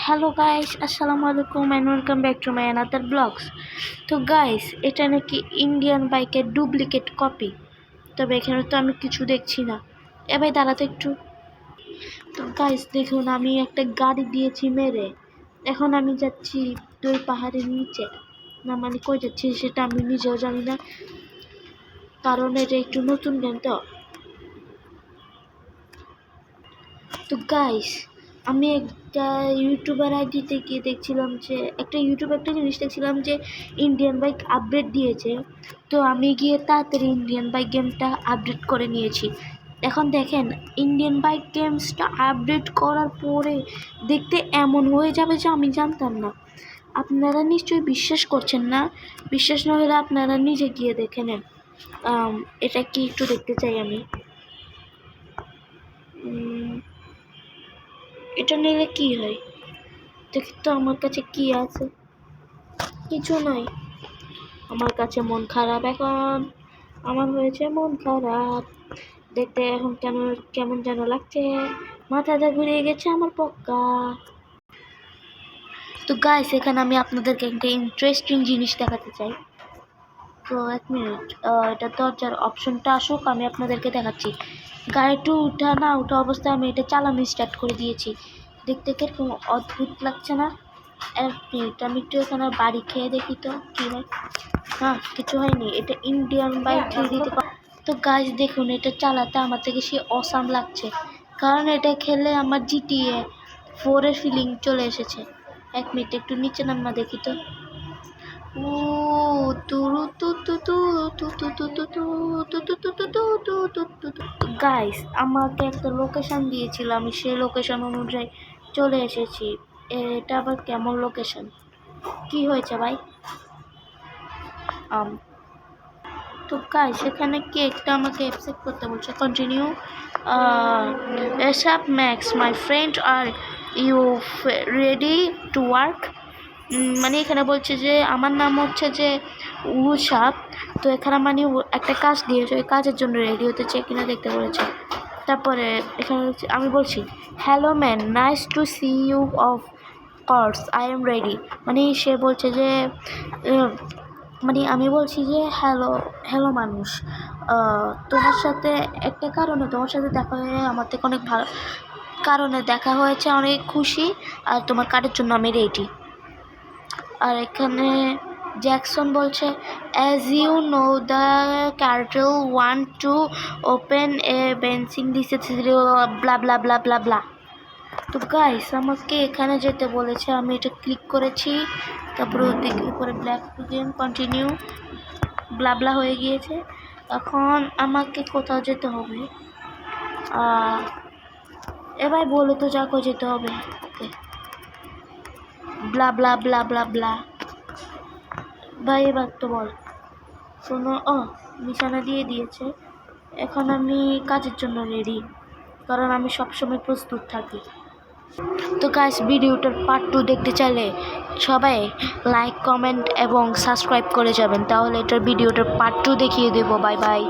Hello guys, আসসালামু আলাইকুম and welcome back to my another blogs. তো গাইস, এটা নাকি ইন্ডিয়ান বাইকের ডুপ্লিকেট কপি, তবে এখানে তো আমি কিছু দেখছি না। এবার দাঁড়াতে একটু। তো গাইস দেখুন, আমি একটা গাড়ি দিয়েছি মেরে, এখন আমি যাচ্ছি ওই পাহাড়ের নিচে। না মানে কই যাচ্ছি সেটা আমি নিজেও জানি না, কারণ এটা একটু নতুন গেম তো গাইস, আমি একটা ইউটিউবার আইডিতে গিয়ে দেখছিলাম যে একটা জিনিস দেখছিলাম যে ইন্ডিয়ান বাইক আপডেট দিয়েছে। তো আমি গিয়ে তাড়াতাড়ি ইন্ডিয়ান বাইক গেমটা আপডেট করে নিয়েছি। এখন দেখেন, ইন্ডিয়ান বাইক গেমসটা আপডেট করার পরে দেখতে এমন হয়ে যাবে যে আমি জানতাম না। আপনারা নিশ্চয়ই বিশ্বাস করছেন না। বিশ্বাস না হলে আপনারা নিজে গিয়ে দেখে নেন। এটা কি একটু দেখতে চাই আমি। এটা নিলে কি হয় দেখি তো। আমার কাছে কি আছে? কিছু নাই। আমার কাছে মন খারাপ। এখন আমার হয়েছে মন খারাপ দেখতে। এখন কেমন যেন লাগছে, মাথাটা ঘুরিয়ে গেছে আমার পক্কা। তো গাইস, এখানে আমি আপনাদেরকে একটা ইন্টারেস্টিং জিনিস দেখাতে চাই। তো 1 মিনিট, এটা দরজার অপশনটা আসুক, আমি আপনাদেরকে দেখাচ্ছি। গাড়িটা উঠা অবস্থায় আমি এটা চালানো স্টার্ট করে দিয়েছি। দেখতে কিরকম অদ্ভুত লাগছে না? 1 মিনিট, আমি একটু এখানে বাড়ি খেয়ে দেখি তো কি হয়। কিছু হয়নি। এটা ইন্ডিয়ান বাইক 3D। তো গাইস দেখুন, এটা চালাতে আমার থেকে সে অসাম লাগছে, কারণ এটা খেলে আমার GTA 4 এর ফিলিং চলে এসেছে। 1 মিনিট, একটু নিচে নামা দেখি তো। গাইস, আমাকে একটা লোকেশন দিয়েছিল, আমি সেই লোকেশন অনুযায়ী চলে এসেছি। এটা আবার কেমন লোকেশন? কি হয়েছে ভাই? তো গাইস, এখানে কি একটা আমাকে অ্যাকসেপ্ট করতে বলছে। কন্টিনিউ। এসআপ Max my friend, are you ready to work? মানে এখানে বলছে যে আমার নাম হচ্ছে যে উসাপ। তো এখানে মানে একটা কাজ দিয়েছে, ওই কাজের জন্য রেডি হতে চেয়ে কিনা দেখতে বলেছে। তারপরে এখানে আমি বলছি, hello man, nice to see you, of course I am ready. মানে সে বলছে যে মানে আমি বলছি যে হ্যালো মানুষ, তোমার সাথে একটা কারণে তোমার সাথে দেখা হয়ে আমার থেকে অনেক ভালো কারণে দেখা হয়েছে, অনেক খুশি। আর তোমার কাজের জন্য আমি রেডি। আর এখানে জ্যাকসন বলছে, as you know the character want to open a benching this blah blah blah blah blah. তো গাইস, আমাকে এখানে যেতে বলেছে, আমি এটা ক্লিক করেছি। তারপরে ওদিকে উপরে ব্ল্যাক গেম কন্টিনিউ ব্লা ব্লা হয়ে গিয়েছে। এখন আমাকে কোথাও যেতে হবে। এবার বলো তো যাকো যেতে হবে। ওকে, ব্লা ব্লা ব্লা ব্লা ব্লা। ভাই এবার তো বল শোনো। নিশানা দিয়ে দিয়েছে। এখন আমি কাজের জন্য রেডি, কারণ আমি সবসময় প্রস্তুত থাকি। তো গাইস, ভিডিওটার পার্ট 2 দেখতে চাইলে সবাই লাইক, কমেন্ট এবং সাবস্ক্রাইব করে যাবেন, তাহলে এটার ভিডিওটার পার্ট 2 দেখিয়ে দেবো। Bye bye.